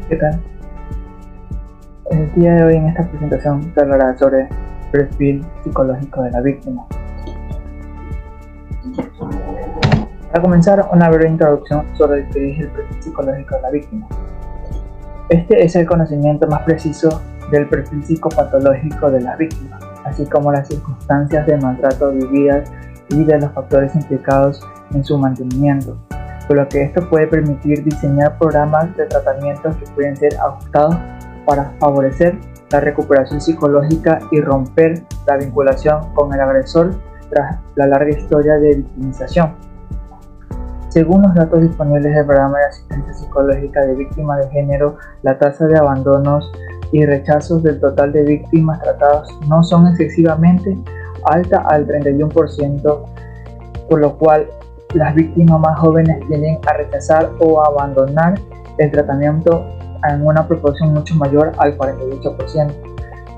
¿Qué tal? El día de hoy en esta presentación se hablará sobre el perfil psicológico de la víctima. Para comenzar, una breve introducción sobre el que es el perfil psicológico de la víctima. Este es el conocimiento más preciso del perfil psicopatológico de la víctima, así como las circunstancias de maltrato vividas y de los factores implicados en su mantenimiento, por lo que esto puede permitir diseñar programas de tratamiento que pueden ser ajustados para favorecer la recuperación psicológica y romper la vinculación con el agresor tras la larga historia de victimización. Según los datos disponibles del programa de asistencia psicológica de víctimas de género, la tasa de abandonos y rechazos del total de víctimas tratadas no son excesivamente alta al 31%, por lo cual las víctimas más jóvenes tienden a rechazar o abandonar el tratamiento en una proporción mucho mayor al 48%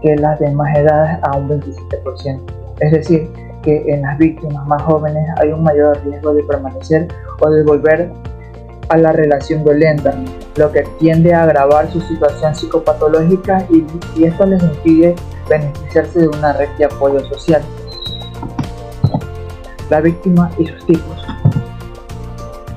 que las de más edades a un 27%. Es decir, que en las víctimas más jóvenes hay un mayor riesgo de permanecer o de volver a la relación violenta, lo que tiende a agravar su situación psicopatológica y esto les impide beneficiarse de una red de apoyo social. La víctima y sus tipos.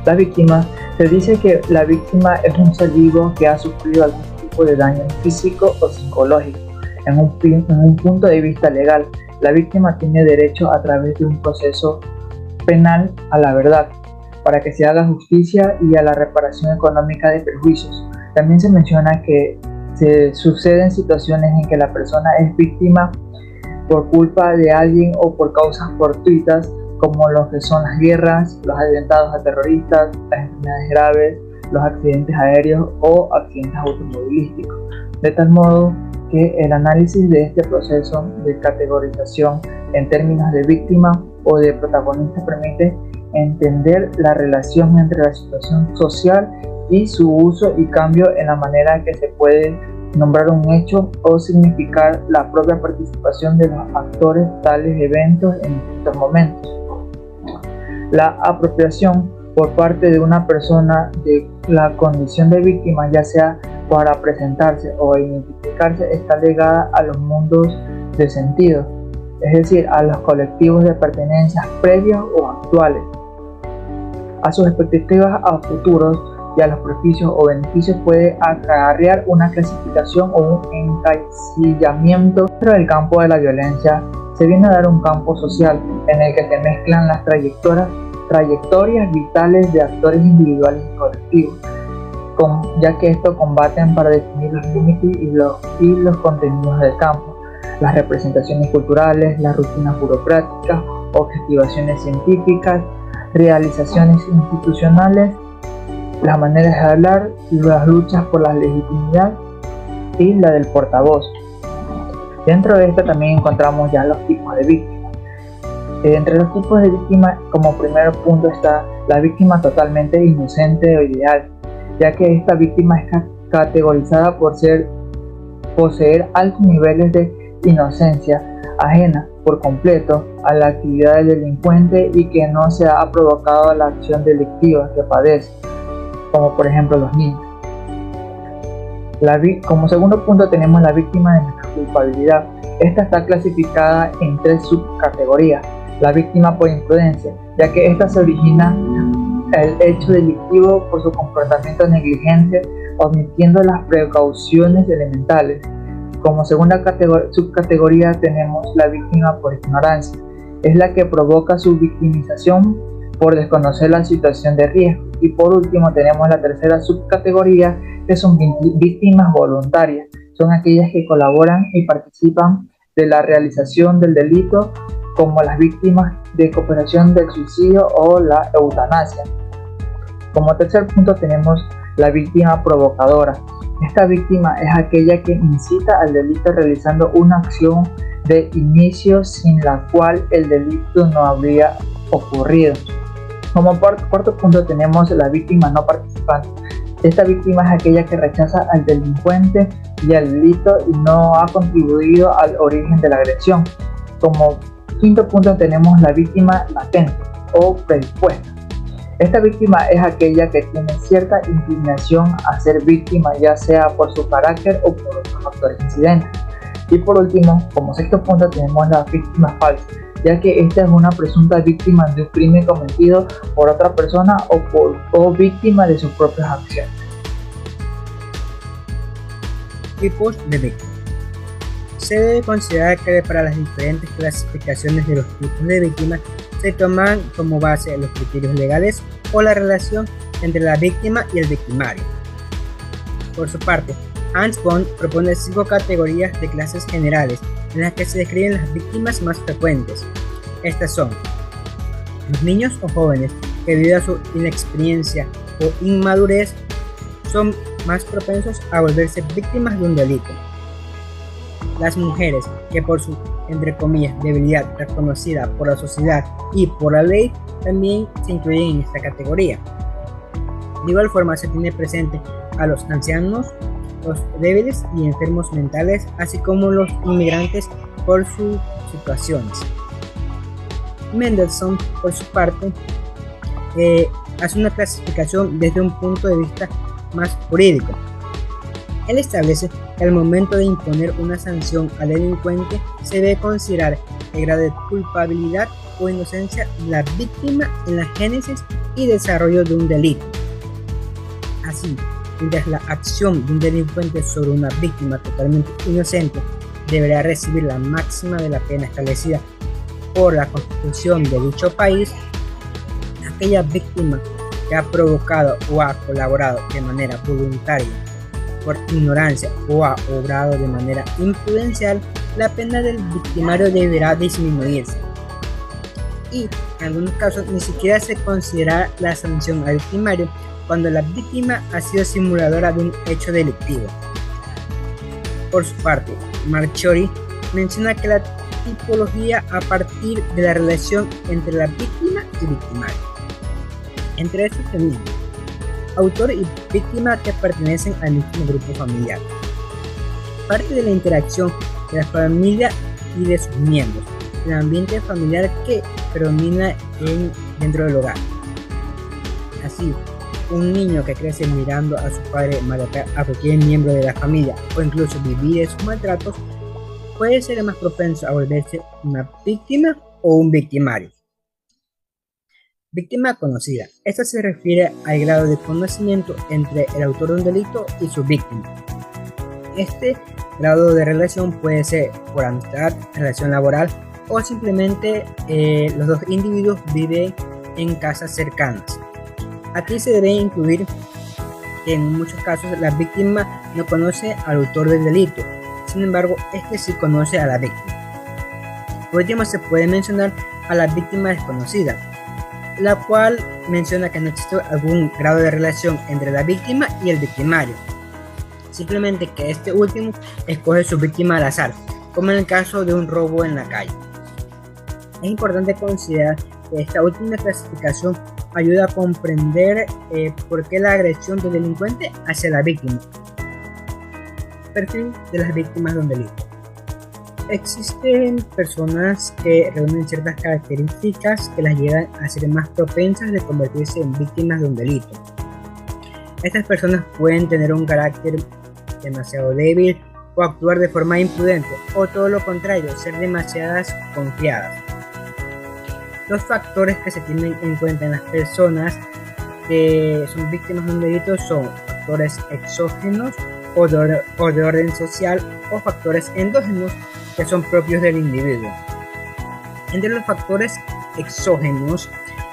La víctima, se dice que la víctima es un ser vivo que ha sufrido algún tipo de daño físico o psicológico. En un punto de vista legal, la víctima tiene derecho a través de un proceso penal a la verdad, para que se haga justicia y a la reparación económica de perjuicios. También se menciona que se suceden situaciones en que la persona es víctima por culpa de alguien o por causas fortuitas, como lo que son las guerras, los atentados a terroristas, las enfermedades graves, los accidentes aéreos o accidentes automovilísticos. De tal modo que el análisis de este proceso de categorización en términos de víctima o de protagonista permite entender la relación entre la situación social y su uso y cambio en la manera que se puede nombrar un hecho o significar la propia participación de los actores tales eventos en distintos momentos. La apropiación por parte de una persona de la condición de víctima, ya sea para presentarse o identificarse, está ligada a los mundos de sentido, es decir, a los colectivos de pertenencias previos o actuales, a sus expectativas a futuros y a los beneficios o beneficios puede acarrear una clasificación o un encasillamiento. Dentro del campo de la violencia se viene a dar un campo social en el que se mezclan las trayectorias vitales de actores individuales y colectivos, ya que estos combaten para definir los límites y los contenidos del campo, las representaciones culturales, las rutinas burocráticas, objetivaciones científicas, realizaciones institucionales, las maneras de hablar, las luchas por la legitimidad y la del portavoz. Dentro de esto también encontramos ya los tipos de víctimas. Entre los tipos de víctimas, como primer punto está la víctima totalmente inocente o ideal, ya que esta víctima es categorizada por poseer altos niveles de inocencia, ajena por completo a la actividad del delincuente y que no se ha provocado la acción delictiva que padece, como por ejemplo los niños. Como segundo punto tenemos la víctima de la culpabilidad. Esta está clasificada en tres subcategorías. La víctima por imprudencia, ya que esta se origina el hecho delictivo por su comportamiento negligente, omitiendo las precauciones elementales. Como segunda subcategoría tenemos la víctima por ignorancia. Es la que provoca su victimización por desconocer la situación de riesgo. Y por último tenemos la tercera subcategoría, que son víctimas voluntarias. Son aquellas que colaboran y participan de la realización del delito, como las víctimas de cooperación del suicidio o la eutanasia. Como tercer punto tenemos la víctima provocadora. Esta víctima es aquella que incita al delito realizando una acción de inicio sin la cual el delito no habría ocurrido. Como cuarto punto tenemos la víctima no participante. Esta víctima es aquella que rechaza al delincuente y al delito y no ha contribuido al origen de la agresión. Como quinto punto tenemos la víctima latente o predispuesta. Esta víctima es aquella que tiene cierta inclinación a ser víctima, ya sea por su carácter o por otros factores incidentes. Y por último, como sexto punto, tenemos la víctima falsa, ya que esta es una presunta víctima de un crimen cometido por otra persona o víctima de sus propias acciones. Tipos de víctimas. Se debe considerar que para las diferentes clasificaciones de los tipos de víctimas se toman como base los criterios legales o la relación entre la víctima y el victimario. Por su parte, Hans Bond propone 5 categorías de clases generales en las que se describen las víctimas más frecuentes. Estas son los niños o jóvenes que debido a su inexperiencia o inmadurez son más propensos a volverse víctimas de un delito. Las mujeres que por su, entre comillas, debilidad reconocida por la sociedad y por la ley también se incluyen en esta categoría. De igual forma se tiene presente a los ancianos, los débiles y enfermos mentales, así como los inmigrantes por sus situaciones. Mendelssohn, por su parte, hace una clasificación desde un punto de vista más jurídico. Él establece que al momento de imponer una sanción al delincuente se debe considerar el grado de culpabilidad o inocencia de la víctima en la génesis y desarrollo de un delito. Así, mientras la acción de un delincuente sobre una víctima totalmente inocente deberá recibir la máxima de la pena establecida por la Constitución de dicho país, aquella víctima que ha provocado o ha colaborado de manera voluntaria por ignorancia o ha obrado de manera imprudencial, la pena del victimario deberá disminuirse. Y en algunos casos ni siquiera se considera la sanción al victimario cuando la víctima ha sido simuladora de un hecho delictivo. Por su parte, Marchiori menciona que la tipología a partir de la relación entre la víctima y victimario. Entre estos tenemos autor y víctima que pertenecen al mismo grupo familiar. Parte de la interacción de la familia y de sus miembros, el ambiente familiar que predomina dentro del hogar. Así, un niño que crece mirando a su padre maltratar a cualquier miembro de la familia o incluso vivir de sus maltratos puede ser más propenso a volverse una víctima o un victimario. Víctima conocida. Esta se refiere al grado de conocimiento entre el autor de un delito y su víctima. Este grado de relación puede ser por amistad, relación laboral o simplemente los dos individuos viven en casas cercanas. Aquí se debe incluir que en muchos casos la víctima no conoce al autor del delito, sin embargo este sí conoce a la víctima. Por último se puede mencionar a la víctima desconocida, la cual menciona que no existe algún grado de relación entre la víctima y el victimario, simplemente que este último escoge su víctima al azar, como en el caso de un robo en la calle. Es importante considerar que esta última clasificación ayuda a comprender por qué la agresión del delincuente hacia la víctima. Perfil de las víctimas de un delito. Existen personas que reúnen ciertas características que las llevan a ser más propensas de convertirse en víctimas de un delito. Estas personas pueden tener un carácter demasiado débil o actuar de forma imprudente, o todo lo contrario, ser demasiadas confiadas. Los factores que se tienen en cuenta en las personas que son víctimas de un delito son factores exógenos o de orden social o factores endógenos que son propios del individuo. Entre los factores exógenos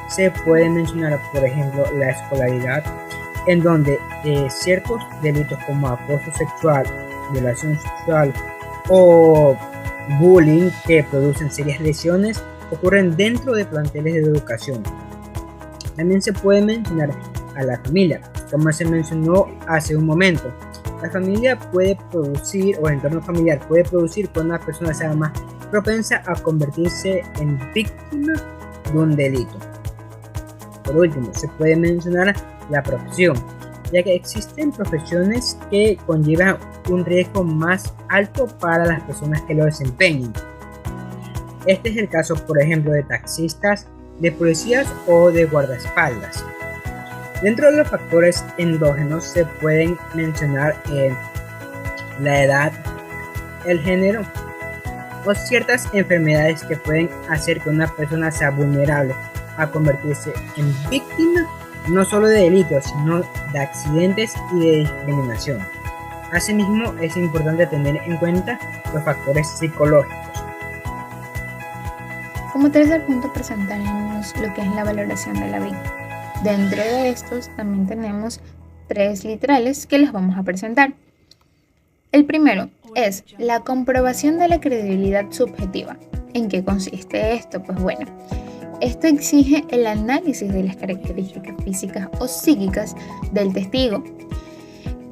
se puede mencionar, por ejemplo, la escolaridad, en donde ciertos delitos como acoso sexual, violación sexual o bullying que producen serias lesiones ocurren dentro de planteles de educación. También se puede mencionar a la familia, como se mencionó hace un momento. La familia puede producir, o el entorno familiar puede producir que una persona sea más propensa a convertirse en víctima de un delito. Por último, se puede mencionar la profesión, ya que existen profesiones que conllevan un riesgo más alto para las personas que lo desempeñen. Este es el caso, por ejemplo, de taxistas, de policías o de guardaespaldas. Dentro de los factores endógenos se pueden mencionar la edad, el género o ciertas enfermedades que pueden hacer que una persona sea vulnerable a convertirse en víctima no solo de delitos, sino de accidentes y de discriminación. Asimismo, es importante tener en cuenta los factores psicológicos. Como tercer punto presentaremos lo que es la valoración de la víctima. Dentro de estos también tenemos 3 literales que les vamos a presentar. El primero es la comprobación de la credibilidad subjetiva. ¿En qué consiste esto? Pues bueno, esto exige el análisis de las características físicas o psíquicas del testigo.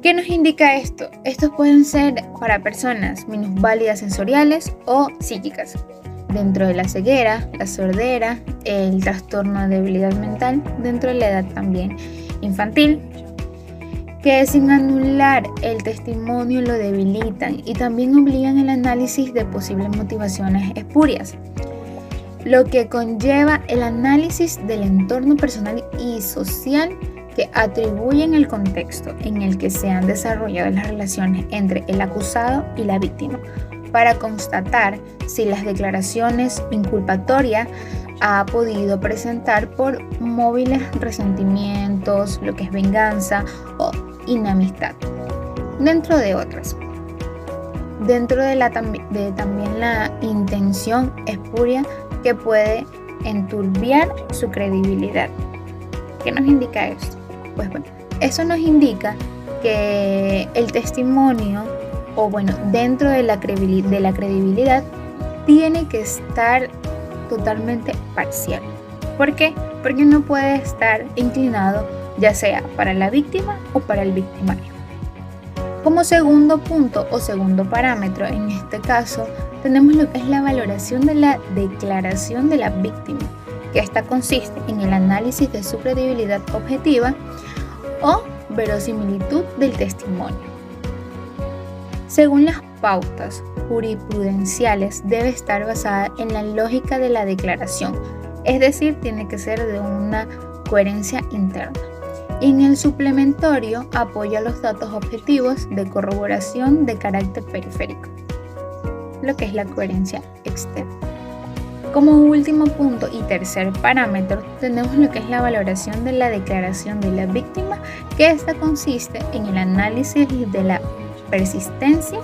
¿Qué nos indica esto? Estos pueden ser para personas minusválidas sensoriales o psíquicas. Dentro de la ceguera, la sordera, el trastorno de debilidad mental, dentro de la edad también infantil, que sin anular el testimonio lo debilitan y también obligan el análisis de posibles motivaciones espurias, lo que conlleva el análisis del entorno personal y social que atribuyen el contexto en el que se han desarrollado las relaciones entre el acusado y la víctima, para constatar si las declaraciones inculpatorias ha podido presentar por móviles resentimientos, lo que es venganza o inamistad, dentro de otras. Dentro de también la intención espuria que puede enturbiar su credibilidad. ¿Qué nos indica esto? Pues bueno, eso nos indica que el testimonio, o bueno, dentro de la credibilidad, tiene que estar totalmente parcial. ¿Por qué? Porque no puede estar inclinado ya sea para la víctima o para el victimario. Como segundo punto o segundo parámetro, en este caso, tenemos lo que es la valoración de la declaración de la víctima, que esta consiste en el análisis de su credibilidad objetiva o verosimilitud del testimonio. Según las pautas jurisprudenciales, debe estar basada en la lógica de la declaración, es decir, tiene que ser de una coherencia interna. Y en el suplementario apoya los datos objetivos de corroboración de carácter periférico, lo que es la coherencia externa. Como último punto y tercer parámetro, tenemos lo que es la valoración de la declaración de la víctima, que esta consiste en el análisis de la persistencia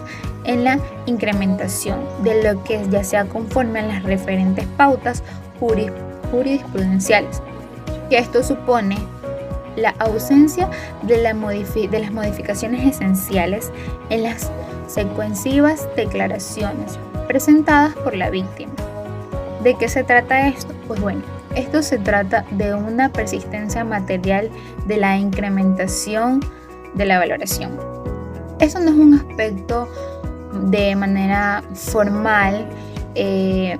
en la incrementación de lo que ya sea conforme a las referentes pautas jurisprudenciales, que esto supone la ausencia de las modificaciones esenciales en las secuencias declaraciones presentadas por la víctima. ¿De qué se trata esto? Pues bueno, esto se trata de una persistencia material de la incrementación de la valoración. Eso no es un aspecto de manera formal de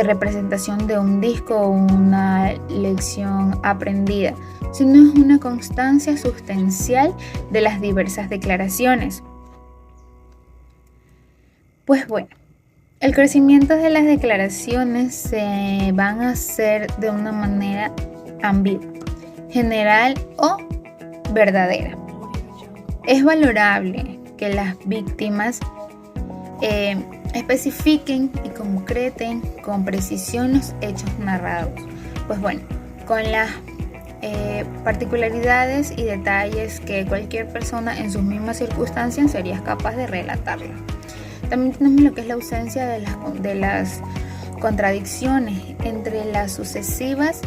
representación de un disco o una lección aprendida, sino es una constancia sustancial de las diversas declaraciones. Pues bueno, el crecimiento de las declaraciones se van a hacer de una manera ambigua, general o verdadera. Es valorable que las víctimas especifiquen y concreten con precisión los hechos narrados. Pues bueno, con las particularidades y detalles que cualquier persona en sus mismas circunstancias sería capaz de relatarlo. También tenemos lo que es la ausencia de las contradicciones entre las sucesivas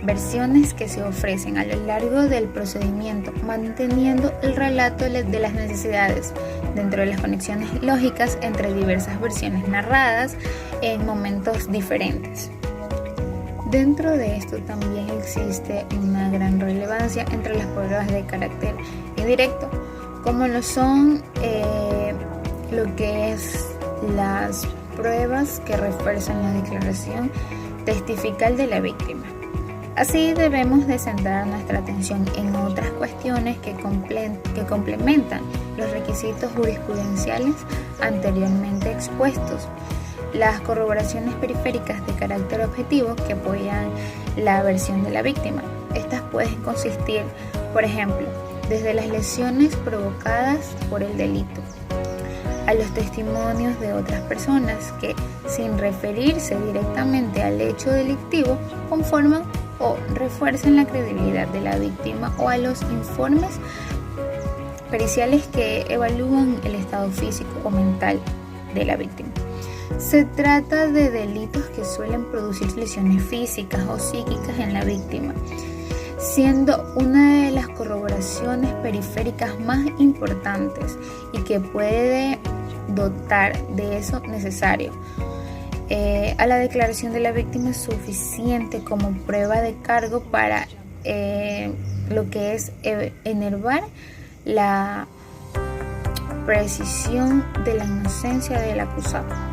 versiones que se ofrecen a lo largo del procedimiento, manteniendo el relato de las necesidades dentro de las conexiones lógicas entre diversas versiones narradas en momentos diferentes. Dentro de esto también existe una gran relevancia entre las pruebas de carácter indirecto, como lo son lo que es las pruebas que refuerzan la declaración testifical de la víctima. Así debemos de centrar nuestra atención en otras cuestiones que complementan los requisitos jurisprudenciales anteriormente expuestos. Las corroboraciones periféricas de carácter objetivo que apoyan la versión de la víctima. Estas pueden consistir, por ejemplo, desde las lesiones provocadas por el delito, a los testimonios de otras personas que, sin referirse directamente al hecho delictivo, conforman o refuerzan la credibilidad de la víctima, o a los informes periciales que evalúan el estado físico o mental de la víctima. Se trata de delitos que suelen producir lesiones físicas o psíquicas en la víctima, siendo una de las corroboraciones periféricas más importantes y que puede dotar de eso necesario a la declaración de la víctima es suficiente como prueba de cargo para lo que es enervar la precisión de la inocencia del acusado.